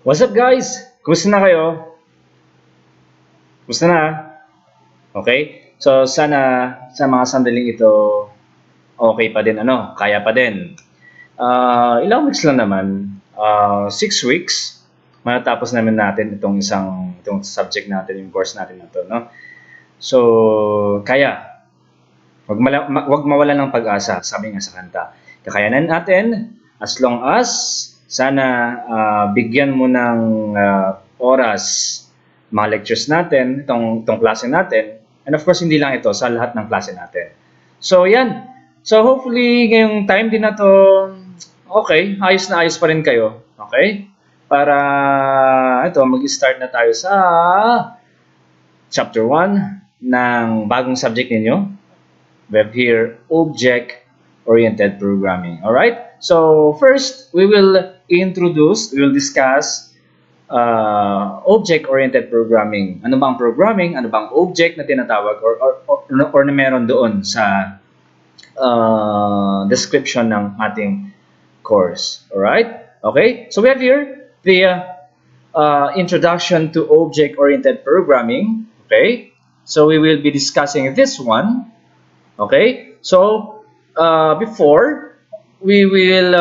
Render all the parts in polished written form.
What's up guys? Kumusta na kayo? Kumusta na? Okay? So sana sa mga sandaling ito okay pa din kaya pa din. Ilang weeks lang naman, 6 weeks matatapos namin natin itong subject natin, yung course natin na to, no? So kaya wag mawala ng pag-asa, sabi nga sa kanta. Kakayanan natin as long as sana bigyan mo ng oras mga lectures natin, itong klase natin, and of course hindi lang ito, sa lahat ng klase natin. So yan, so hopefully ngayong time din na to, okay, ayos na ayos pa rin kayo, okay? Para ito, mag-start na tayo sa chapter 1 ng bagong subject ninyo. We have here object-oriented programming. Alright? So first, we will discuss object-oriented programming. Ano bang programming? Ano bang object na tinatawag or na meron doon sa description ng ating course. Alright? Okay? So we have here the introduction to object-oriented programming. Okay? So we will be discussing this one. Okay? So before we will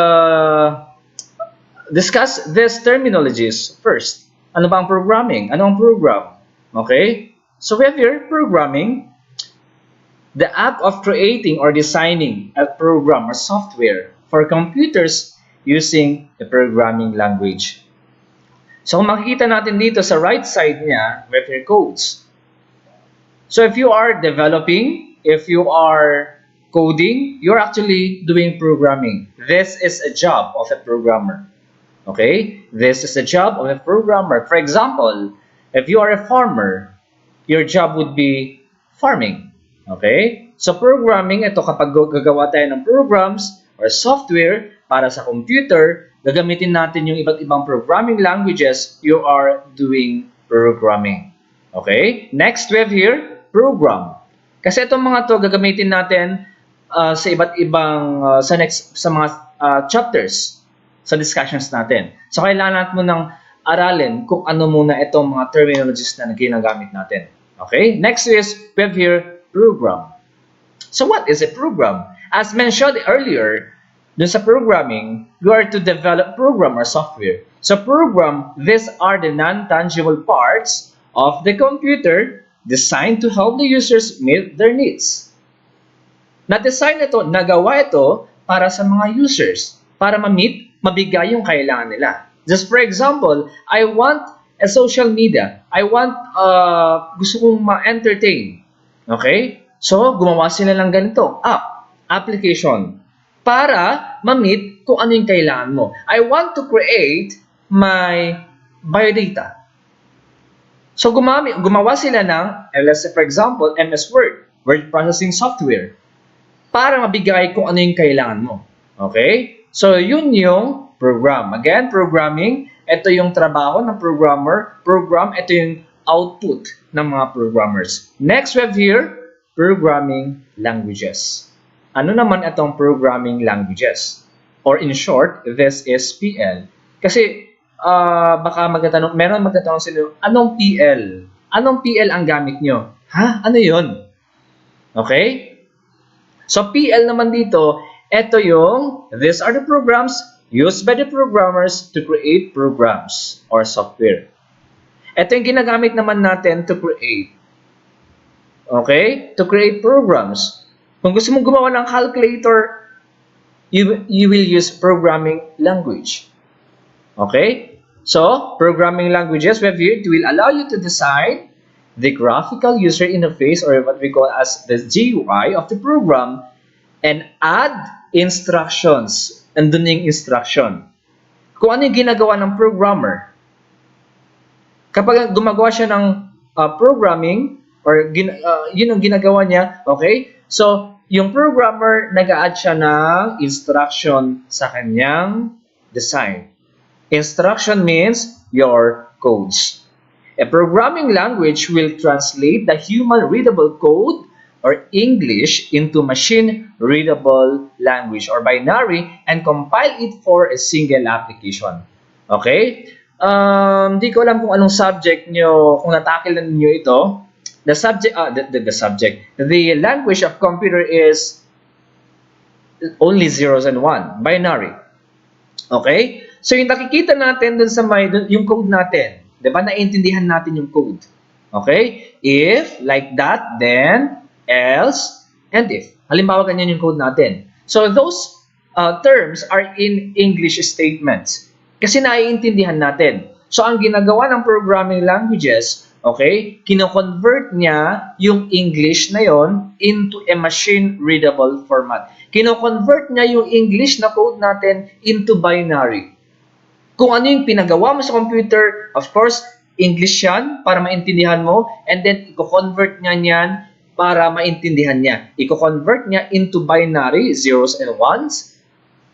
discuss these terminologies first. Ano ba ang programming? Ano ang program? Okay? So we have here programming, the act of creating or designing a program or software for computers using a programming language. So kung makikita natin dito sa right side niya, we have here codes. So if you are developing, if you are coding, you're actually doing programming. This is a job of a programmer. Okay? This is a job of a programmer. For example, if you are a farmer, your job would be farming. Okay? So programming, ito kapag gagawa tayo ng programs or software para sa computer, gagamitin natin yung iba't ibang programming languages, you are doing programming. Okay? Next, we have here program. Kasi itong mga to gagamitin natin sa iba't ibang sa mga chapters sa discussions natin. So kailangan natin mo nang aralin kung ano muna itong mga terminologies na ginagamit natin. Okay? Next is we have here program. So what is a program? As mentioned earlier, dun sa programming, you are to develop program or software. So program, these are the non-tangible parts of the computer designed to help the users meet their needs. Na-design ito, nagawa ito para sa mga users, para mabigay yung kailangan nila. Just for example, I want a social media. I want, gusto kong ma-entertain. Okay? So, gumawa sila ng ganito, application, para ma-meet kung ano yung kailangan mo. I want to create my biodata. So, gumawa sila ng, let's say for example, MS Word, word processing software, para mabigay kung ano yung kailangan mo. Okay? So, yun yung program. Again, programming, ito yung trabaho ng programmer. Program, ito yung output ng mga programmers. Next, we have here, programming languages. Ano naman itong programming languages? Or in short, this is PL. Kasi, baka meron magtatanong sila, anong PL? Anong PL ang gamit nyo? Ha? Ano yun? Okay? So, PL naman dito, these are the programs used by the programmers to create programs or software. Ito yung ginagamit naman natin to create. Okay? To create programs. Kung gusto mong gumawa ng calculator, you will use programming language. Okay? So, programming languages we have here will allow you to design the graphical user interface or what we call as the GUI of the program and add instructions. Andun yung instruction. Kung ano yung ginagawa ng programmer. Kapag gumagawa siya ng programming or yun ang ginagawa niya, okay? So, yung programmer nag-a-add siya ng instruction sa kanyang design. Instruction means your codes. A programming language will translate the human-readable code or English into machine-readable language or binary and compile it for a single application. Okay? Di ko alam kung anong subject nyo, kung natakil na ninyo ito. The language of computer is only zeros and one, binary. Okay? So yung nakikita natin dun sa yung code natin, 'di ba? Naiintindihan natin yung code. Okay? If, like that, then, else, and if. Halimbawa, ganyan yung code natin. So those terms are in English statements. Kasi naiintindihan natin. So ang ginagawa ng programming languages, okay, kino-convert niya yung English na yon into a machine-readable format. Kino-convert niya yung English na code natin into binary. Kung ano yung pinagawa mo sa computer, of course, English yan para maintindihan mo, and then i-convert niya yan para maintindihan niya. I-convert niya into binary, zeros and ones,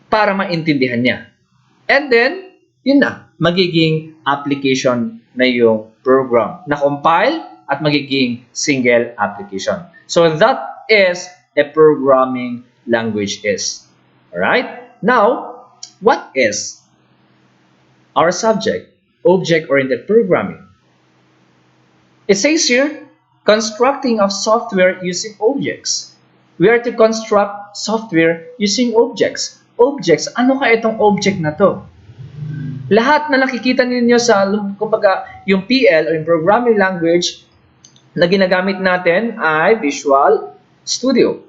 para maintindihan niya. And then, yun na, magiging application na yung program. Na-compile at magiging single application. So that is a programming language is. Alright? Now, what is our subject? Object-oriented programming. It says here, constructing of software using objects. We are to construct software using objects. Objects, ano kaya itong object na to? Lahat na nakikita ninyo sa, kumbaga, yung PL or yung programming language na ginagamit natin ay Visual Studio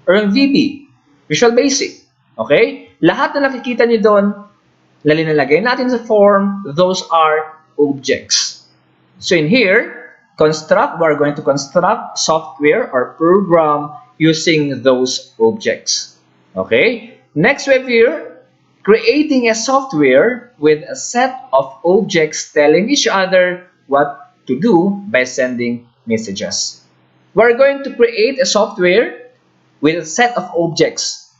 or yung VB, Visual Basic. Okay? Lahat na nakikita niyo doon, nalinalagay natin sa form, those are objects. So in here, we're going to construct software or program using those objects. Okay? Next we have here, creating a software with a set of objects telling each other what to do by sending messages. We're going to create a software with a set of objects.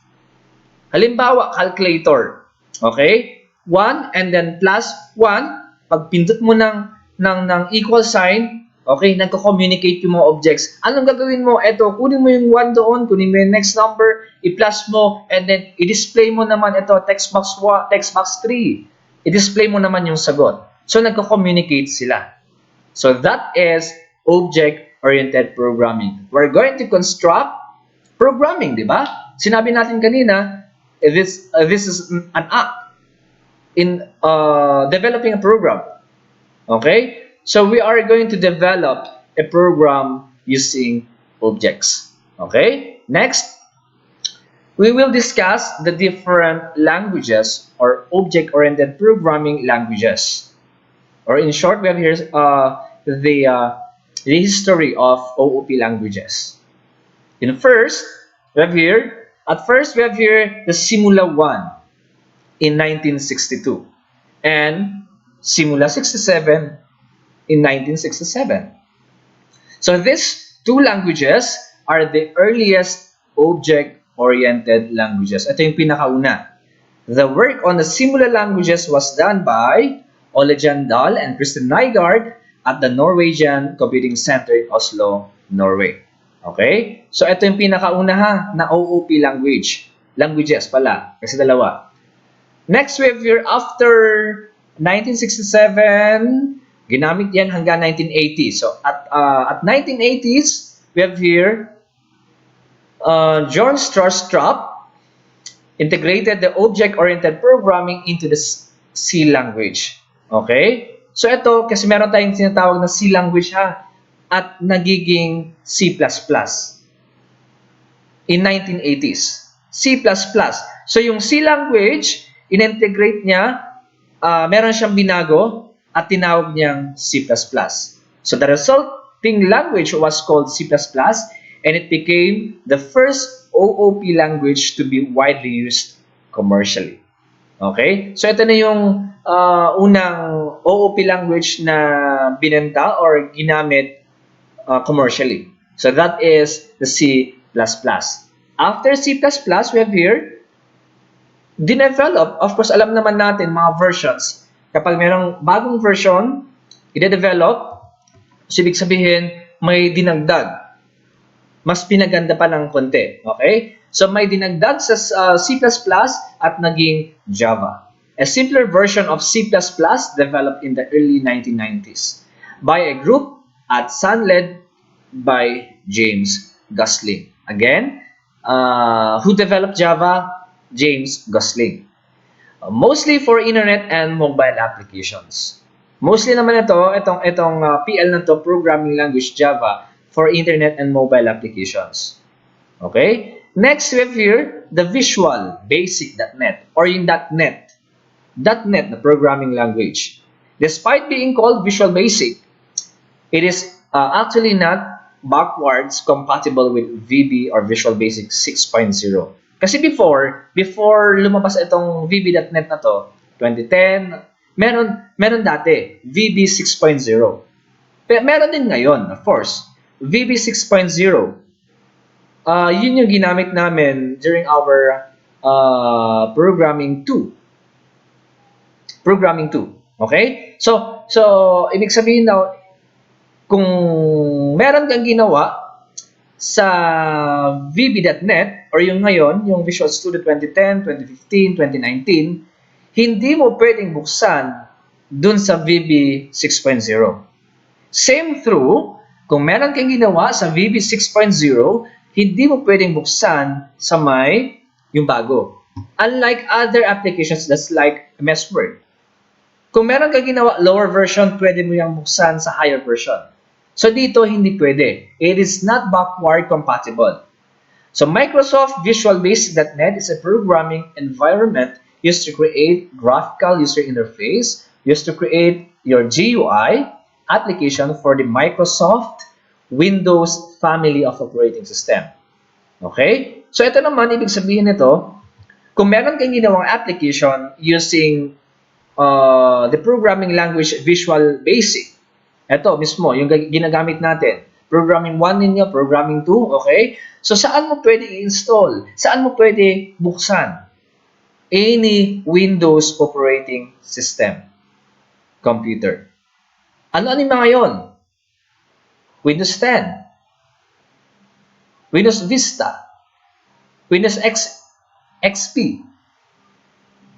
Halimbawa, calculator. Okay? 1 and then plus 1, pag pindot mo ng equal sign, okay, nagko-communicate yung mga objects. Anong gagawin mo? Eto, kunin mo yung 1 doon, kunin mo yung next number, i-plus mo, and then i-display mo naman ito, text box 3. I-display mo naman yung sagot. So, nagko-communicate sila. So, that is object-oriented programming. We're going to construct programming, di ba? Sinabi natin kanina, this is an app in developing a program. Okay? So we are going to develop a program using objects. Okay? Next, we will discuss the different languages or object-oriented programming languages. Or in short, we have here the history of OOP languages. At first we have here the Simula 1 in 1962 and Simula 67 in 1967. So these two languages are the earliest object-oriented languages. Ito yung pinakauna. The work on the Simula languages was done by Ole Jandal and Kristen Nygaard at the Norwegian Computing Center in Oslo, Norway. Okay? So ito yung pinakauna ha, na OOP languages pala, kasi dalawa. Next we have here, after 1967, ginamit yan hanggang 1980. So at 1980s, we have here John Strastrup integrated the object-oriented programming into the C language. Okay? So ito, kasi meron tayong tinatawag na C language ha, at nagiging C++ in 1980s. C++. So yung C language, in-integrate niya, meron siyang binago at tinawag niyang C++. So the resulting language was called C++, and it became the first OOP language to be widely used commercially. Okay? So ito na yung unang OOP language na binenta or ginamit commercially. So that is the C++. After C++, we have here dinevelop. Of course, alam naman natin mga versions. Kapag mayroong bagong version, i-develop, ibig sabihin, may dinagdag. Mas pinaganda pa ng konti. Okay? So, may dinagdag sa C++ at naging Java. a simpler version of C++ developed in the early 1990s by a group at Sun led by James Gosling. Again, who developed Java? James Gosling. Mostly for internet and mobile applications. Mostly naman itong PL na to, programming language Java for internet and mobile applications. Okay? Next, we have here the Visual Basic.NET or yung .NET. .NET, the programming language. Despite being called Visual Basic, it is actually not backwards compatible with VB or Visual Basic 6.0. Kasi before lumabas itong VB.NET na to, 2010, meron dati, VB 6.0. Pero meron din ngayon, of course, VB 6.0. Yun yung ginamit namin during our programming 2. Programming 2. Okay? So ibig sabihin na, kung meron kang ginawa sa VB.NET or yung ngayon, yung Visual Studio 2010, 2015, 2019, hindi mo pwedeng buksan dun sa VB 6.0. Same through, kung meron kang ginawa sa VB 6.0, hindi mo pwedeng buksan sa may yung bago. Unlike other applications that's like MS Word. Kung meron kang ginawa lower version, pwede mo yung buksan sa higher version. So dito, hindi pwede. It is not backward compatible. So Microsoft Visual Basic.NET is a programming environment used to create graphical user interface, used to create your GUI application for the Microsoft Windows family of operating system. Okay? So ito naman, ibig sabihin nito, kung meron kang ginawang application using the programming language Visual Basic, ito mismo, yung ginagamit natin. Programming 1 ninyo, programming 2, okay? So, saan mo pwede i-install? Saan mo pwede buksan? Any Windows operating system computer. Ano yung mga yon? Windows 10, Windows Vista, Windows XP.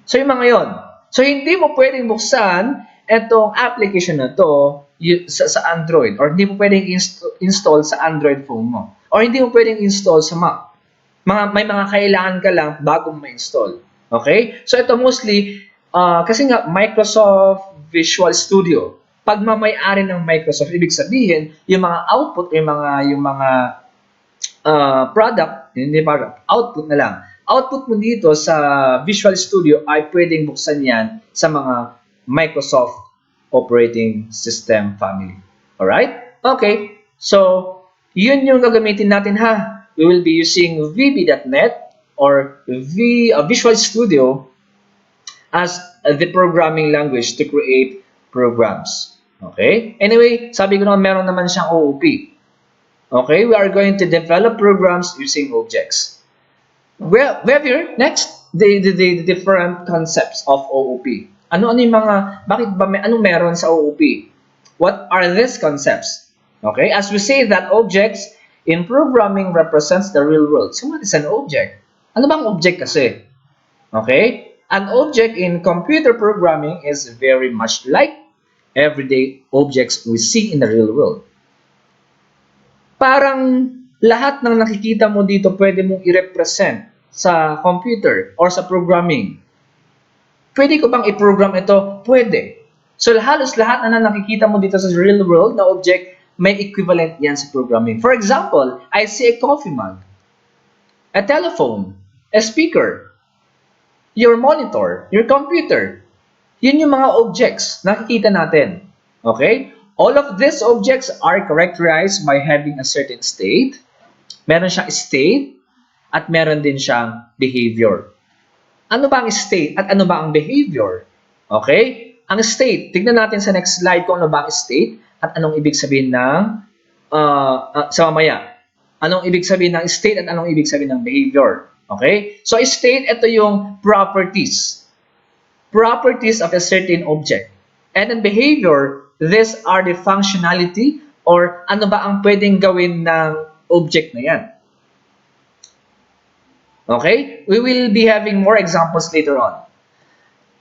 So, yung mga yon. So, hindi mo pwedeng buksan itong application na to sa Android, or hindi mo pwedeng install sa Android phone mo, or hindi mo pwedeng install sa Mac. May mga kailangan ka lang bago mo ma-install. Okay? So ito mostly, kasi nga Microsoft Visual Studio, pag mamay-ari ng Microsoft, ibig sabihin, yung mga output, yung mga product, hindi product, output na lang. Output mo dito sa Visual Studio ay pwedeng buksan yan sa mga Microsoft operating system family. Alright? Okay. So, yun yung gagamitin natin ha. We will be using VB.NET or Visual Studio as the programming language to create programs. Okay? Anyway, sabi ko naman meron naman siyang OOP. Okay? We are going to develop programs using objects. Well, we have here, next, the different concepts of OOP. Ano yung mga, bakit ba anong meron sa OOP? What are these concepts? Okay, as we say that objects in programming represents the real world. So what is an object? Ano bang object kasi? Okay, an object in computer programming is very much like everyday objects we see in the real world. Parang lahat ng nakikita mo dito pwede mong i-represent sa computer or sa programming. Pwede ko bang i-program ito? Pwede. So halos lahat na nakikita mo dito sa real world na object, may equivalent yan sa programming. For example, I see a coffee mug, a telephone, a speaker, your monitor, your computer. Yun yung mga objects nakikita natin. Okay? All of these objects are characterized by having a certain state. Meron siyang state at meron din siyang behavior. Ano ba ang state at ano ba ang behavior? Okay? Ang state, tignan natin sa next slide kung ano ba ang state at anong ibig sabihin ng sa mamaya. Anong ibig sabihin ng state at anong ibig sabihin ng behavior? Okay? So state, ito yung properties. Properties of a certain object. And then behavior, these are the functionality or ano ba ang pwedeng gawin ng object na yan. Okay? We will be having more examples later on.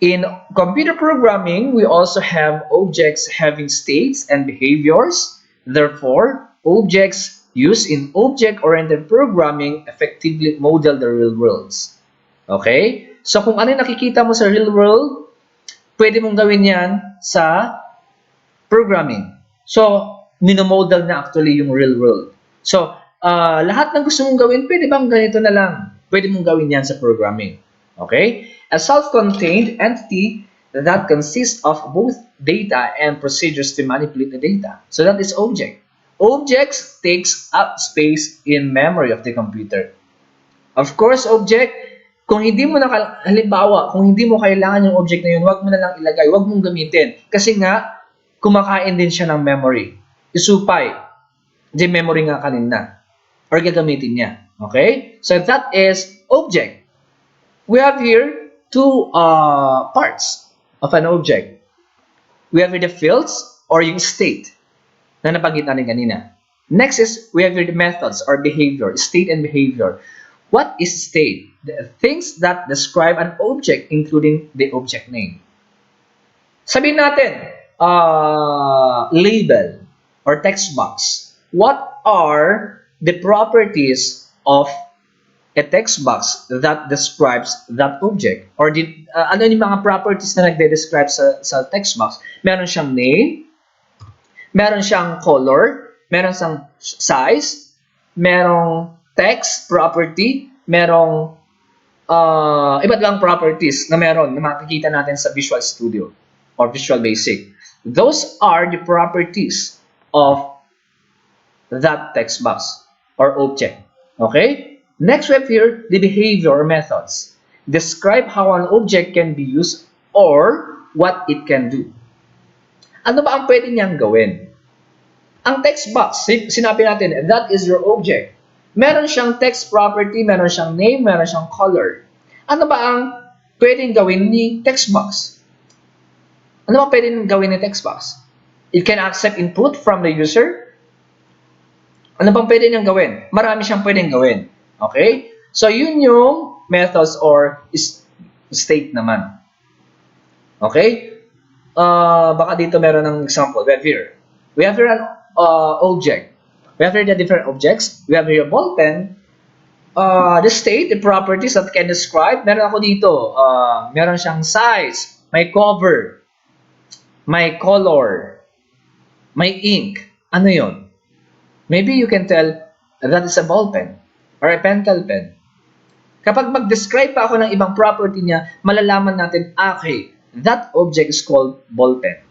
In computer programming, we also have objects having states and behaviors. Therefore, objects used in object-oriented programming effectively model the real worlds. Okay? So kung ano yung nakikita mo sa real world, pwede mong gawin yan sa programming. So, minomodel na actually yung real world. So, lahat ng gusto mong gawin, pwede bang ganito na lang? Pwede mong gawin yan sa programming. Okay? A self-contained entity that consists of both data and procedures to manipulate the data. So that is object. Objects takes up space in memory of the computer. Of course, object, kung hindi mo na, halimbawa, kung hindi mo kailangan yung object na yun, wag mo na lang ilagay, wag mong gamitin. Kasi nga, kumakain din siya ng memory. Isupay. Di memory nga kanina. Or gagamitin niya. Okay? So that is object. We have here two parts of an object. We have here the fields or yung state na nabanggit natin kanina. Next is we have here the methods or behavior, state and behavior. What is state? The things that describe an object including the object name. Sabihin natin, label or text box. What are the properties of a text box that describes that object? Or ano yung mga properties na nagde-describe sa text box? Meron siyang name, meron siyang color, meron siyang size, merong text property, merong iba't ibang properties na meron na makikita natin sa Visual Studio or Visual Basic. Those are the properties of that text box or object. Okay? Next, we have here the behavior or methods. Describe how an object can be used or what it can do. Ano ba ang pwede niyang gawin? Ang text box, sinabi natin, that is your object. Meron siyang text property, meron siyang name, meron siyang color. Ano ba ang pwedeng gawin ni text box? Ano ba pwedeng gawin ni text box? It can accept input from the user. Ano bang pwede niyang gawin? Marami siyang pwedeng gawin. Okay? So, yun yung methods or state naman. Okay? Baka dito meron ng example. We have here an object. We have here the different objects. We have here a ball pen. The state, the properties that can describe. Meron ako dito. Meron siyang size, may cover, may color, may ink. Ano yun? Maybe you can tell that is a ball pen or a pentel pen. Kapag mag-describe pa ako ng ibang property niya, malalaman natin, okay, that object is called ball pen.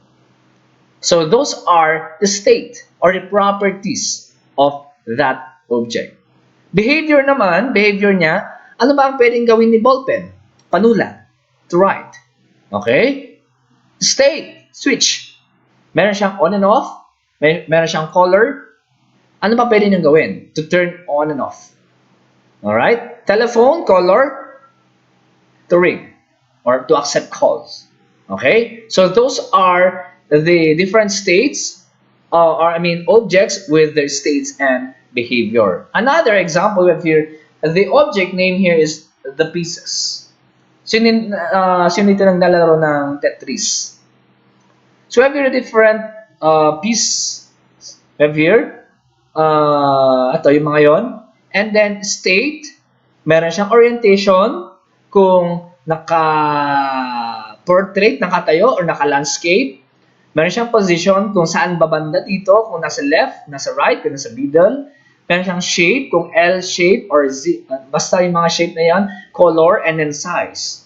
So those are the state or the properties of that object. Behavior naman, behavior niya, ano ba ang pwedeng gawin ni ball pen? Panulat, to write. Okay? State, switch. Meron siyang on and off, meron siyang color. Ano ba pwede niyang gawin? To turn on and off. Alright? Telephone, color, to ring or to accept calls. Okay? So those are the different states objects with their states and behavior. Another example we have here, the object name here is the pieces. Sino dito nang nalaro ng Tetris? So we have here a different piece. We have here ito yung mga yon. And then state, meron siyang orientation kung naka-portrait, nakatayo or naka-landscape. Meron siyang position kung saan babanda dito, kung nasa left, nasa right, kung nasa middle. Meron siyang shape, kung L shape or Z, basta yung mga shape na yan, color, and then size.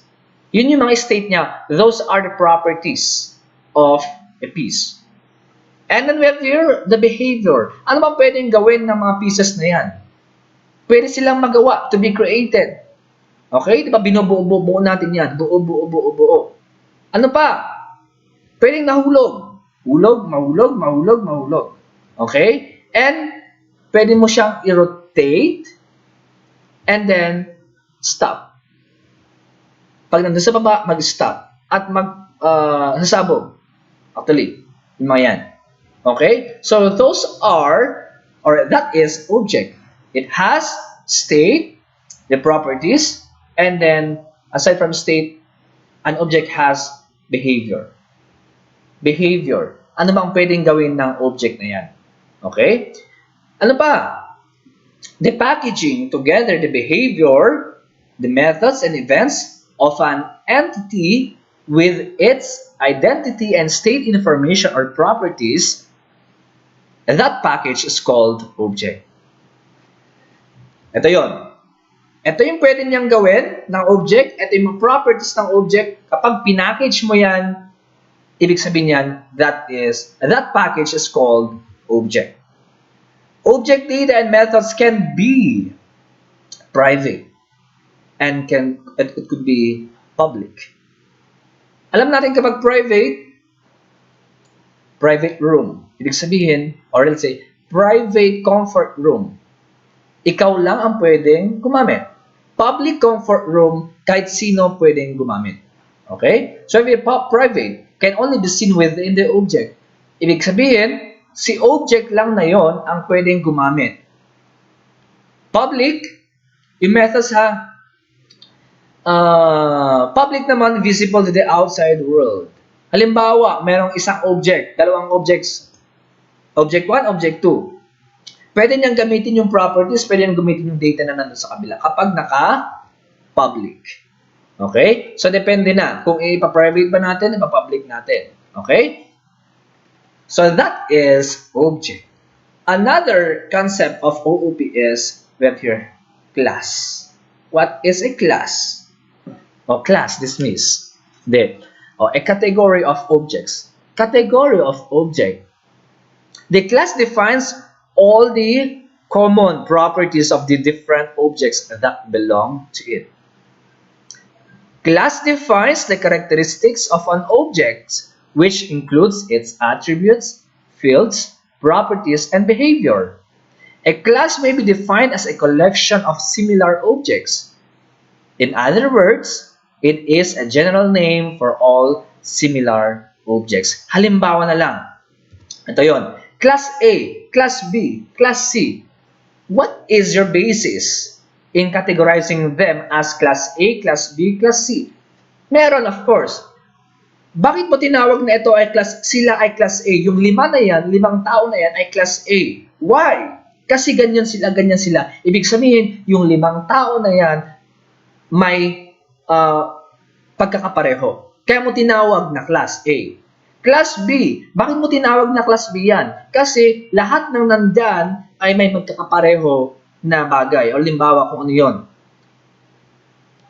Yun yung mga state niya. Those are the properties of a piece. And then we have here the behavior. Ano ba pwedeng gawin ng mga pieces na yan? Pwede silang magawa to be created. Okay? Di ba binubuo-buo natin yan? Buo. Ano pa? Pwedeng nahulog. Hulog, mahulog. Okay? And pwede mo siyang i-rotate and then stop. Pag nandun sa baba, mag-stop. At sasabog. Actually, yung mga yan. Okay? So those are, or that is object. It has state, the properties, and then aside from state, An object has behavior. Behavior. Ano bang pwedeng gawin ng object na yan? Okay? Ano pa? The packaging together the behavior, the methods and events of an entity with its identity and state information or properties, that package is called object. Ito yon. Ito yung pwede niyang gawin ng object. Ito yung properties ng object. Kapag pinackage mo yan, ibig sabihin yan, that package is called object. Object data and methods can be private and it could be public. Alam natin kapag private room, ibig sabihin, or let's say, private comfort room, ikaw lang ang pwedeng gumamit. Public comfort room, kahit sino pwedeng gumamit. Okay? So if private can only be seen within the object, ibig sabihin, si object lang na yon ang pwedeng gumamit. Public, yung methods ha, public naman, visible to the outside world. Halimbawa, merong isang object, dalawang objects, object 1, object 2. Pwede niyang gamitin yung properties, pwede niyang gamitin yung data na nandun sa kabila kapag naka-public. Okay? So, depende na kung ipa-private ba natin, ipa-public natin. Okay? So, that is object. Another concept of OOP is, we have here, class. What is a class? O, class, dismiss. Then, a category of objects. Category of object. The class defines all the common properties of the different objects that belong to it. Class defines the characteristics of an object, which includes its attributes, fields, properties, and behavior. A class may be defined as a collection of similar objects. In other words, it is a general name for all similar objects. Halimbawa na lang. Ito yon. Class A, Class B, Class C. What is your basis in categorizing them as Class A, Class B, Class C? Meron, of course. Bakit mo tinawag na ito ay sila ay Class A? Yung lima na yan, limang tao na yan ay Class A. Why? Kasi ganyan sila, ganyan sila. Ibig sabihin, yung limang tao na yan may pagkakapareho. Kaya mo tinawag na Class A. Class B, bakit mo tinawag na Class B yan? Kasi lahat ng nandyan ay may magkakapareho na bagay. O limbawa kung ano yun.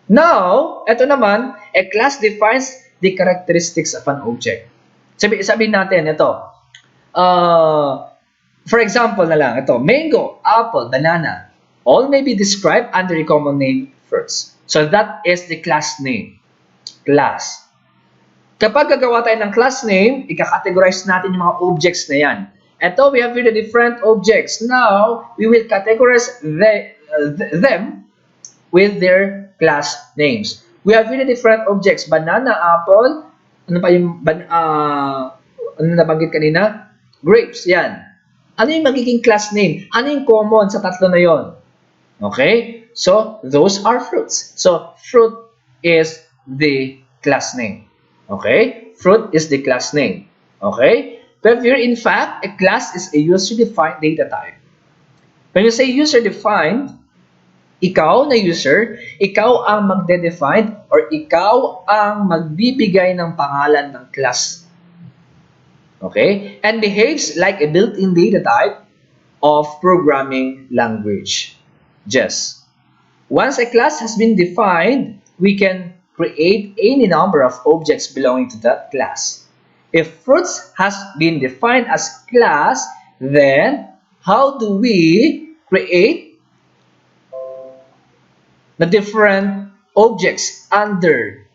Now, ito naman, a class defines the characteristics of an object. Sabihin natin, ito. For example na lang, ito. Mango, apple, banana. All may be described under the common name fruits. So that is the class name. Class. Kapag gagawa tayo ng class name, ika-categorize natin yung mga objects na yan. Ito, we have here the different objects. Now, we will categorize them with their class names. We have here the different objects. Banana, apple, ano pa yung, ano nabanggit kanina? Grapes, yan. Ano yung magiging class name? Ano yung common sa tatlo na yon? Okay? So, those are fruits. So, fruit is the class name. Okay? Fruit is the class name. Okay? But here, in fact, a class is a user-defined data type. When you say user-defined, ikaw na user, ikaw ang magde-define or ikaw ang magbibigay ng pangalan ng class. Okay? And behaves like a built-in data type of programming language. Just. Once a class has been defined, we can create any number of objects belonging to that class. If fruits has been defined as class, then how do we create the different objects under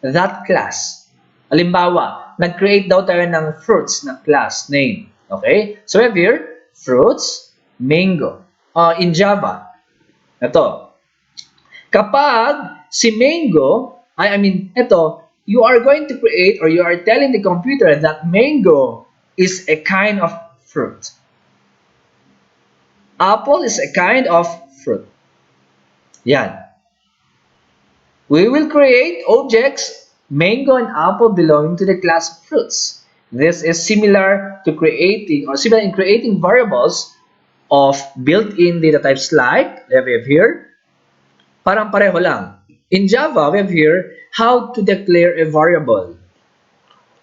that class? Halimbawa, nag-create daw tayo ng fruits na class name. Okay? So we have here, fruits, mango. In Java, ito. Kapag si mango, ito, you are going to create or you are telling the computer that mango is a kind of fruit. Apple is a kind of fruit. Yan. We will create objects Mango and apple belong to the class of fruits. This is similar to creating or similar in creating variables of built-in data types like we have here. Parang pareho lang. In Java, we have here how to declare a variable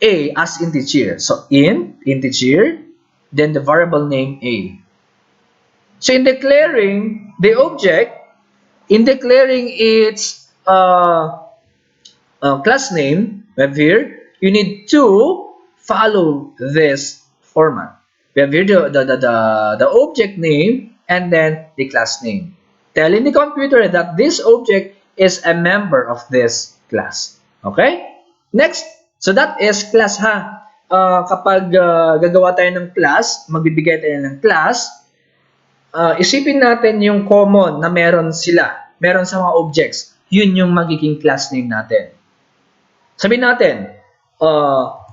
a as integer. So integer, then the variable name a. So in declaring the object, in declaring its class name, we have here, you need to follow this format. We have here the object name and then the class name. Telling the computer that this object is a member of this class. Okay? Next, so that is class ha. Kapag gagawa tayo ng class, magbibigay tayo ng class, isipin natin yung common na meron sila. Meron sa mga objects. Yun yung magiging class name natin. Sabihin natin,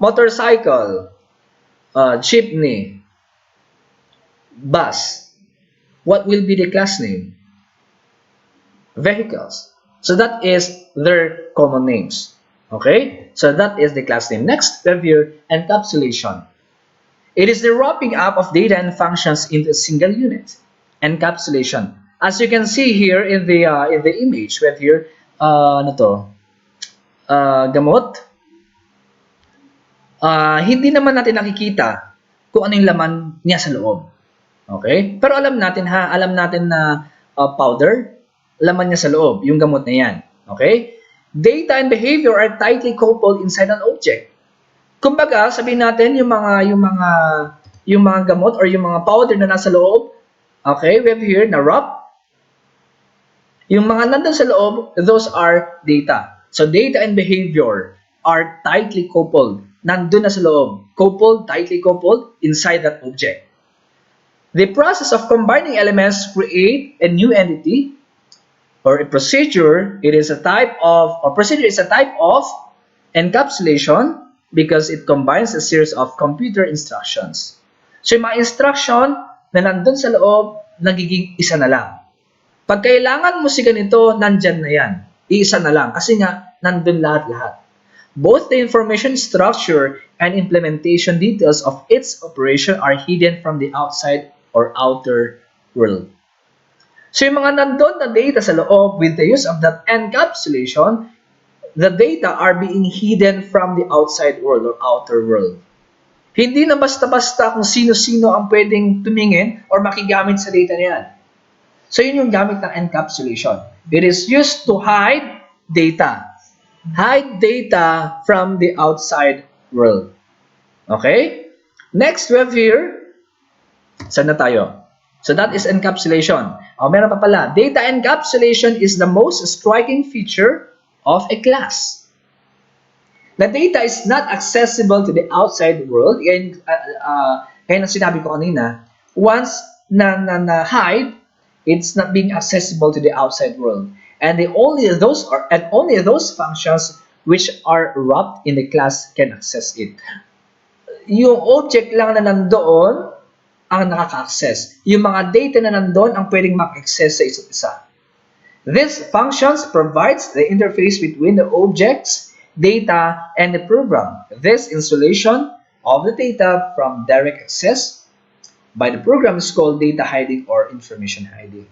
motorcycle, jeepney, bus. What will be the class name? Vehicles. So that is their common names. Okay? So that is the class name. Next, we have here encapsulation. It is the wrapping up of data and functions into a single unit. Encapsulation. As you can see here in the image, we have here gamot. Hindi naman natin nakikita kung ano yung laman niya sa loob. Okay? Pero alam natin na powder, laman niya sa loob, yung gamot na yan. Okay? Data and behavior are tightly coupled inside an object. Kumbaga, sabihin natin yung mga gamot or yung mga powder na nasa loob, okay, we have here na wrap. Yung mga nandun sa loob, those are data. So data and behavior are tightly coupled. Nandun na sa loob. Coupled, tightly coupled inside that object. The process of combining elements create a new entity or a procedure. It is a type of, or procedure is a type of encapsulation because it combines a series of computer instructions. So yung mga instruction na nandun sa loob, nagiging isa na lang. Pag kailangan mo si ganito, nandyan na yan. Iisa na lang. Kasi nga, nandun lahat-lahat. Both the information structure and implementation details of its operation are hidden from the outside or outer world. So yung mga nandun na data sa loob, with the use of that encapsulation, the data are being hidden from the outside world or outer world. Hindi na basta-basta kung sino-sino ang pwedeng tumingin or makigamit sa data niyan. So yun yung gamit ng encapsulation. It is used to hide data. Hide data from the outside world. Okay? Next, we have here, saan na tayo? So that is encapsulation. Meron pa pala. Data encapsulation is the most striking feature of a class. The data is not accessible to the outside world. Kaya na sinabi ko kanina, once na hide, it's not being accessible to the outside world. And only those functions which are wrapped in the class can access it. Yung object lang na nandoon ang nakaka-access. Yung mga data na nandoon ang pwedeng mak-access sa isa't isa. These functions provides the interface between the objects, data, and the program. This insulation of the data from direct access by the program is called data hiding or information hiding.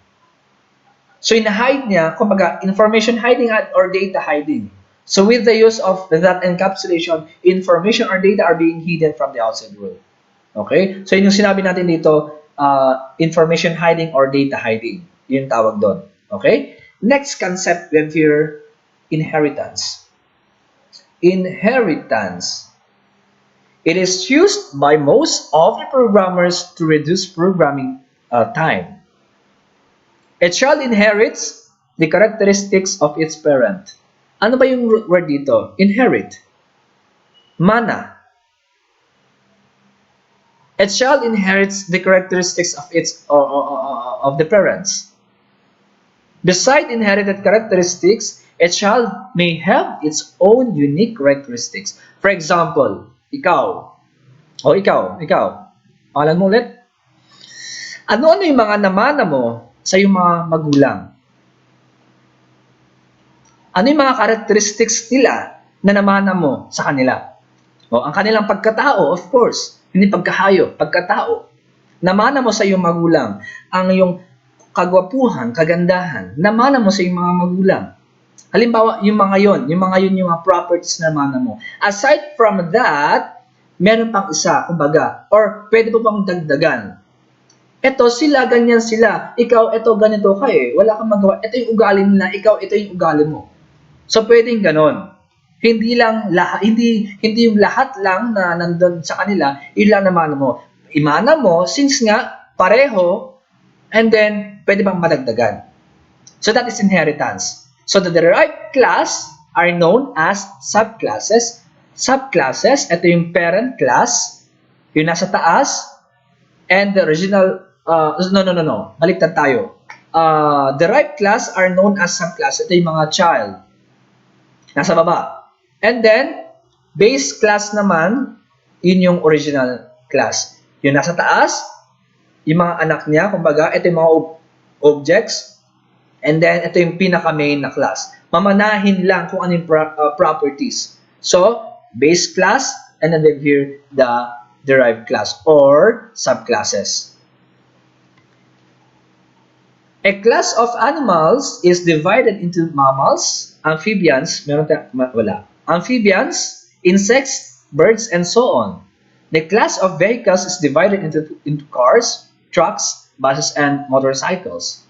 So in-hide niya, kumbaga, information hiding or data hiding. So with the use of that encapsulation, information or data are being hidden from the outside world. Okay? So yun yung sinabi natin dito, information hiding or data hiding. Yun tawag doon. Okay? Next concept we have here, inheritance. Inheritance. It is used by most of the programmers to reduce programming time. A child inherits the characteristics of its parent. Ano ba yung word dito? Inherit. Mana. A child inherits the characteristics of of the parents. Beside inherited characteristics, a child may have its own unique characteristics. For example, ikaw. Pangalan mo ulit? Ano-ano yung mga namana mo sa iyong mga magulang? Ano yung mga characteristics nila na namana mo sa kanila? O, ang kanilang pagkatao, of course, hindi pagkahayop, pagkatao. Namana mo sa iyong magulang ang iyong kagwapuhan, kagandahan, namana mo sa iyong mga magulang. Halimbawa, yung mga yung mga properties na namana mo. Aside from that, meron pang isa, kumbaga, or pwede po pang dagdagan. Ito, sila, ganyan sila. Ikaw, ito, ganito ka eh. Wala kang magawa. Ito yung ugali nila. Ikaw, ito yung ugali mo. So, pwedeng ganon. Hindi yung lahat lang na nandun sa kanila, ilan naman mo. Imana mo, since nga, pareho, and then, pwede bang madagdagan. So, that is inheritance. So, the derived class are known as subclasses. Subclasses, ito yung parent class, yung nasa taas, and the original, no. Baliktad tayo. Derived class are known as subclass. Ito yung mga child. Nasa baba. And then, base class naman, yun yung original class. Yung nasa taas, yung mga anak niya, kumbaga, ito yung mga objects. And then, ito yung pinaka-main na class. Mamanahin lang kung ano yung properties. So, base class, and then here, the derived class or subclasses. A class of animals is divided into mammals, amphibians, amphibians, insects, birds, and so on. The class of vehicles is divided into cars, trucks, buses, and motorcycles.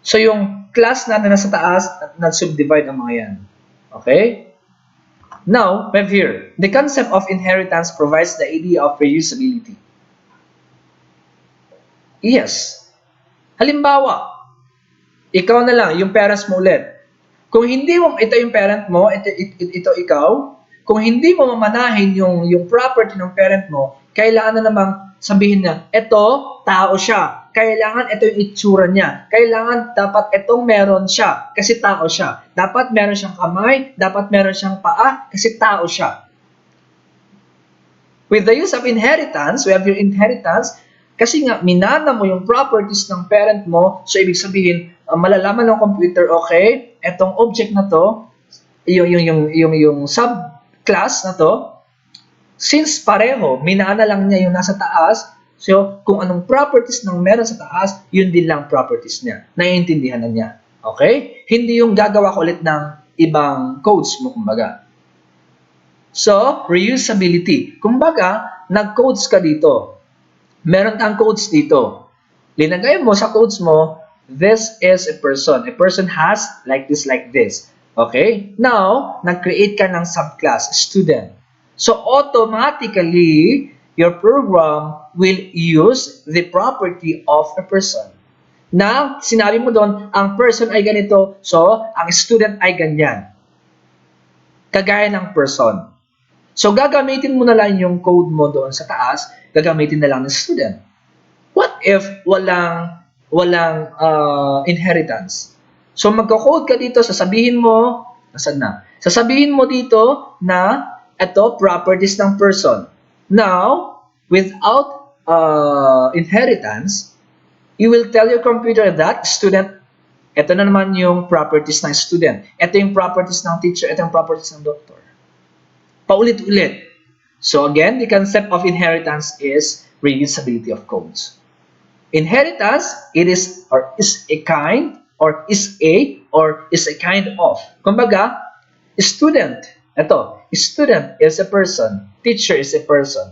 So yung class natin nasa taas, nag-subdivide ang mga yan. Okay? Now, we have here, the concept of inheritance provides the idea of reusability. Yes. Halimbawa, ikaw na lang, yung parents mo ulit. Kung hindi mo, ito yung parent mo, ito ikaw, kung hindi mo mamanahin yung property ng parent mo, kailangan na namang sabihin na, ito, tao siya. Kailangan ito yung itsura niya. Kailangan dapat itong meron siya kasi tao siya. Dapat meron siyang kamay, dapat meron siyang paa kasi tao siya. With the use of inheritance, we have your inheritance kasi nga minana mo yung properties ng parent mo, so ibig sabihin, malalaman ng computer, okay, etong object na to, yung subclass na to, since pareho, minana lang niya yung nasa taas, so kung anong properties ng meron sa taas, yun din lang properties niya. Naiintindihan na niya. Okay? Hindi yung gagawa ko ulit ng ibang codes mo, kumbaga. So, reusability. Kumbaga, nag-codes ka dito. Meron kang codes dito. Linagay mo sa codes mo, this is a person. A person has like this, like this. Okay? Now, nag-create ka ng subclass, student. So, automatically, your program will use the property of a person. Na, sinabi mo doon, ang person ay ganito, so, ang student ay ganyan. Kagaya ng person. So, gagamitin mo na lang yung code mo doon sa taas, gagamitin na lang ng student. What if walang inheritance? So, magko-code ka dito, sasabihin mo, nasaan na? Sasabihin mo dito na ito, properties ng person. Now, without inheritance, you will tell your computer that student, ito na naman yung properties ng student. Ito yung properties ng teacher, ito yung properties ng doctor. Paulit-ulit. So again, the concept of inheritance is reusability of codes. Inheritance, it is or is a kind or is a kind of. Kumbaga, student, ito, student is a person, teacher is a person.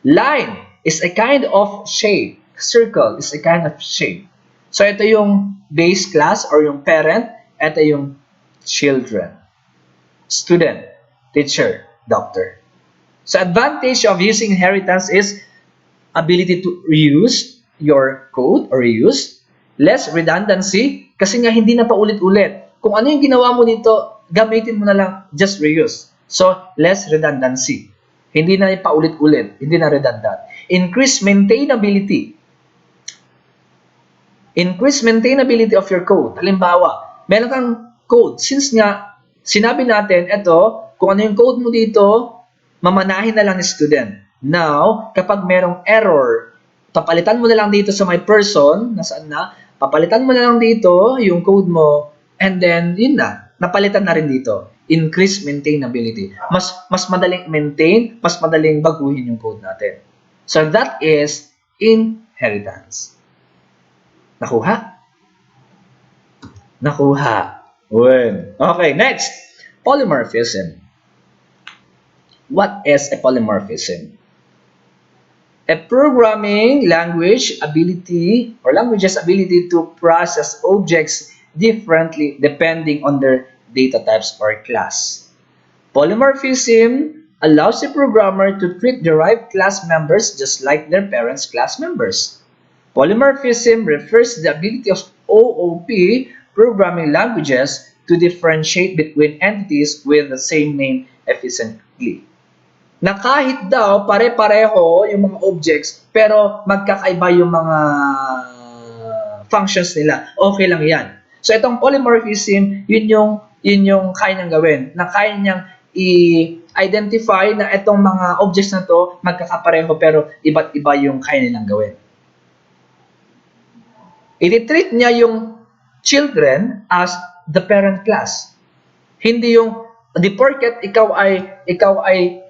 Line is a kind of shape, circle is a kind of shape. So ito yung base class or yung parent, ito yung children. Student, teacher, doctor. So advantage of using inheritance is ability to reuse your code or reuse, less redundancy, kasi nga hindi na paulit-ulit. Kung ano yung ginawa mo dito, gamitin mo na lang, just reuse. So, less redundancy. Hindi na paulit-ulit, hindi na redundant. Increase maintainability. Increase maintainability of your code. Halimbawa, meron kang code. Since nga, sinabi natin, ito, kung ano yung code mo dito, mamanahin na lang ni student. Now, kapag merong error, papalitan mo na lang dito sa my person, nasaan na, papalitan mo na lang dito yung code mo, and then, yun na, napalitan na rin dito. increase maintainability. Mas madaling maintain, mas madaling baguhin yung code natin. So that is inheritance. Nakuha? Nakuha. Good. Okay, next. Polymorphism. What is a polymorphism? A programming language's ability to process objects differently depending on their data types or class. Polymorphism allows a programmer to treat derived class members just like their parents' class members. Polymorphism refers to the ability of OOP programming languages to differentiate between entities with the same name efficiently. Na kahit daw pare-pareho yung mga objects pero magkakaiba yung mga functions nila, okay lang yan. So itong polymorphism, yun yung kaya niyang gawin, na kaya niyang i-identify na itong mga objects na to magkakapareho pero iba't iba yung kaya nilang gawin. I-treat niya yung children as the parent class. Hindi yung the porket ikaw ay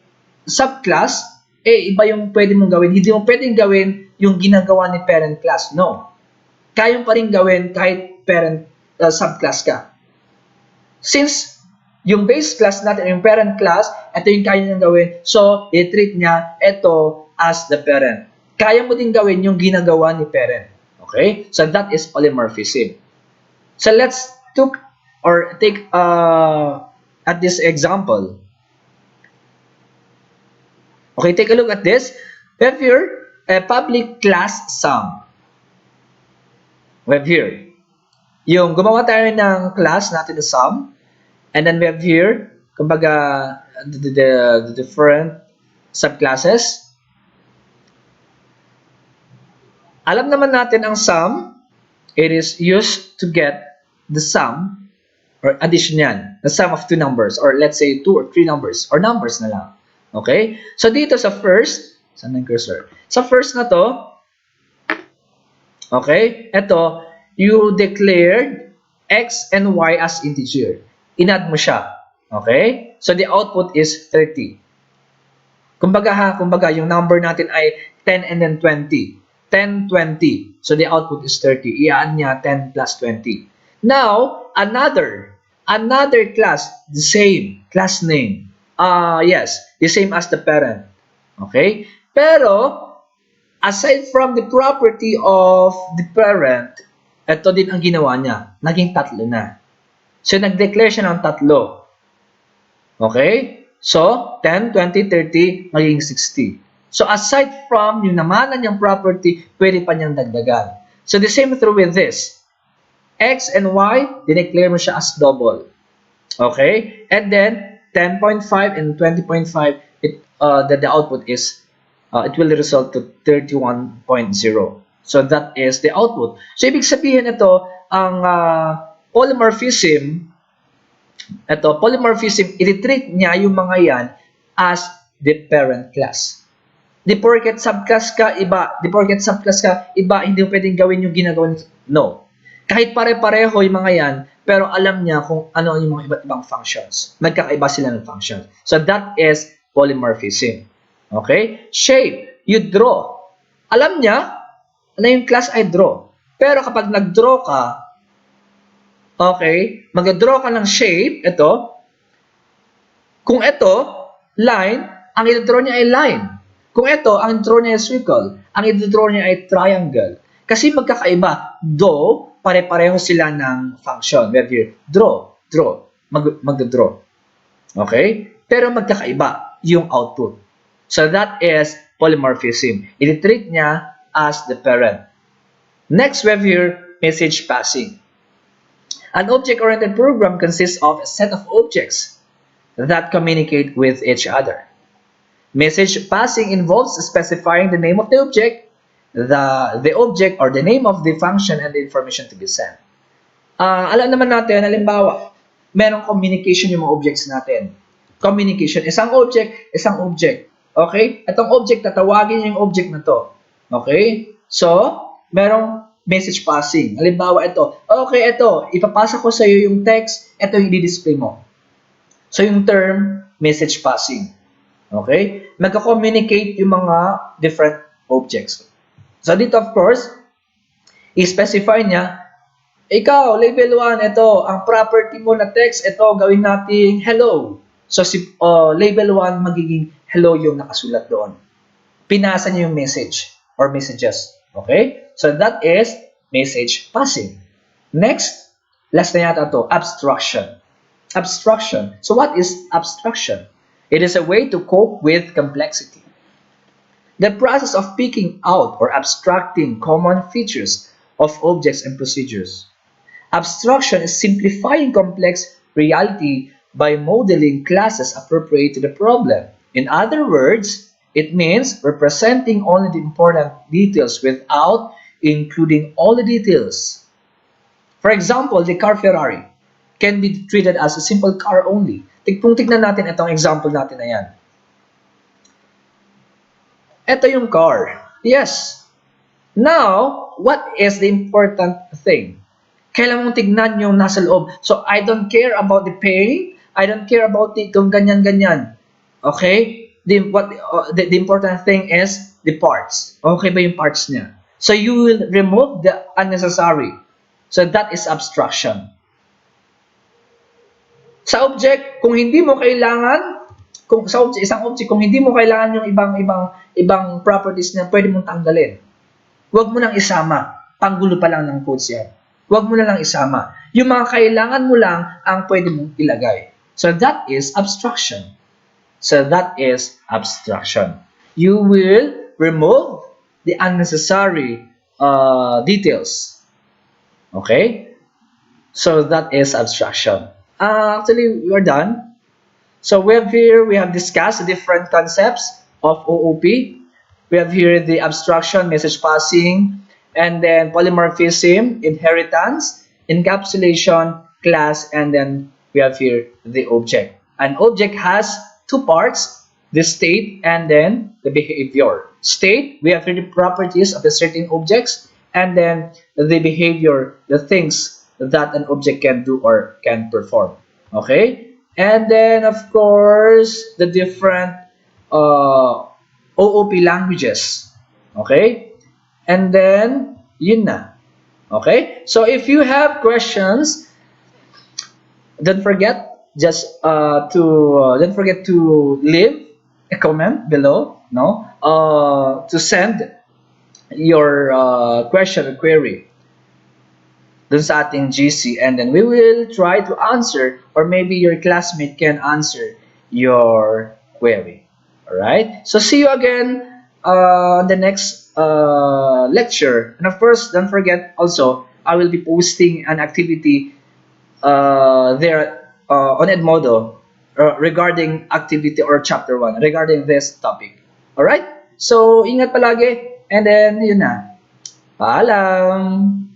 subclass, iba yung pwede mong gawin. Hindi mo pwedeng gawin yung ginagawa ni parent class. No. Kaya pa rin gawin kahit parent subclass ka. Since yung base class natin, yung parent class, ito yung kaya niyang gawin. So, i-treat niya ito as the parent. Kaya mo din gawin yung ginagawa ni parent. Okay? So, that is polymorphism. So, let's take at this example. Okay, take a look at this. We have here a public class sum. We have here, yung gumawa tayo ng class natin na sum, and then we have here, kumbaga, the different subclasses. Alam naman natin ang sum, it is used to get the sum, or addition yan, the sum of two numbers, or let's say 2 or 3 numbers, or numbers na lang. Okay? So, dito sa first, saan ang cursor? Sa first na to, okay, ito, you declared x and y as integer. Inadd mo siya. Okay? So, the output is 30. Kumbaga yung number natin ay 10 and then 20. 10, 20. So, the output is 30. I-add niya 10 plus 20. Now, another class, the same class name. Yes, the same as the parent. Okay? Pero, aside from the property of the parent, ito din ang ginawa niya. Naging tatlo na. So, nag-declare siya ng tatlo. Okay? So, 10, 20, 30, magiging 60. So, aside from yung namanan niyang property, pwede pa niyang dagdagan. So, the same through with this. X and Y, dineclare mo siya as double. Okay? And then, 10.5 and 20.5, the output is, it will result to 31.0. So, that is the output. So, ibig sabihin ito, ang polymorphism, i-treat niya yung mga yan as the parent class. Di porket subclass ka, iba. Hindi mo pwedeng gawin yung ginagawa nito. No. Kahit pare-pareho yung mga yan, pero alam niya kung ano yung mga iba't ibang functions. Nagkakaiba sila ng functions. So, that is polymorphism. Okay? Shape. You draw. Alam niya na yung class ay draw. Pero kapag nag-draw ka, okay, mag-draw ka ng shape, ito, kung ito, line, ang i-draw niya ay line. Kung ito, ang i-draw niya ay circle, ang i-draw niya ay triangle. Kasi magkakaiba, though, pare-pareho sila ng function. We have here, draw. Mag-draw. Okay? Pero magkakaiba yung output. So that is polymorphism. I-treat niya as the parent. Next, we have here, message passing. An object-oriented program consists of a set of objects that communicate with each other. Message passing involves specifying the name of the object, the object or the name of the function and the information to be sent. Alam naman natin, halimbawa, merong communication yung mga objects natin. Communication, isang object. Okay? Itong object, tatawagin yung object na to. Okay? So, merong message passing. Halimbawa, ito. Okay, ito. Ipapasa ko sa iyo yung text. Ito yung i-display mo. So yung term, message passing. Okay? Magka-communicate yung mga different objects. So dito of course, i-specify niya, ikaw, label 1, ito, ang property mo na text, ito, gawin nating hello. So si label 1, magiging hello yung nakasulat doon. Pinasa niya yung message or messages. Okay? So that is message passing. Next, last na yata to, abstraction. Abstraction. So what is abstraction? It is a way to cope with complexity. The process of picking out or abstracting common features of objects and procedures. Abstraction is simplifying complex reality by modeling classes appropriate to the problem. In other words, it means representing only the important details without including all the details. For example, the car Ferrari can be treated as a simple car only. Tignan natin itong example natin na yan. Ito yung car. Yes. Now, what is the important thing? Kailangan mong tignan yung nasa loob. So, I don't care about the paint. I don't care about the kung ganyan-ganyan. Okay? The important thing is the parts. Okay ba yung parts niya? So, you will remove the unnecessary. So, that is abstraction. Sa object, kung hindi mo kailangan, kung sa object, isang object, kung hindi mo kailangan yung ibang properties na pwede mong tanggalin. Huwag mo nang isama. Panggulo pa lang ng codes yan. Huwag mo na lang isama. Yung mga kailangan mo lang ang pwede mong ilagay. So that is abstraction. So that is abstraction. You will remove the unnecessary details. Okay? So that is abstraction. Actually, we are done. So we have discussed the different concepts of OOP. We have here the abstraction, message passing, and then polymorphism, inheritance, encapsulation, class, and then we have here the object. An object has two parts, the state and then the behavior. State, we have here the properties of the certain objects, and then the behavior, the things that an object can do or can perform. Okay? And then, of course, the different OOP languages. Okay? And then, yun na. Okay? So, if you have questions, don't forget don't forget to leave a comment below, no? To send your question or query dun sa ating GC, and then we will try to answer, or maybe your classmate can answer your query. Alright? So see you again on the next lecture. And of course, don't forget also, I will be posting an activity there on Edmodo regarding activity or chapter 1 regarding this topic. Alright? So, ingat palagi, and then yun na. Paalam!